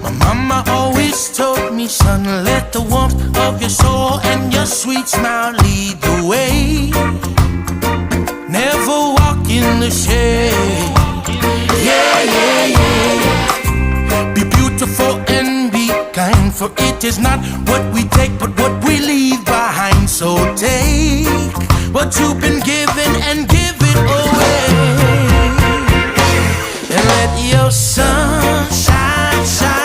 My mama always told me, son, let the warmth of your soul and your sweet smile lead the way. Never walk in the shade. Yeah, yeah, yeah. Be beautiful and be kind, for it is not what we take but what we leave behind. So take what you've been given and give it away, and let your sun shine, shine.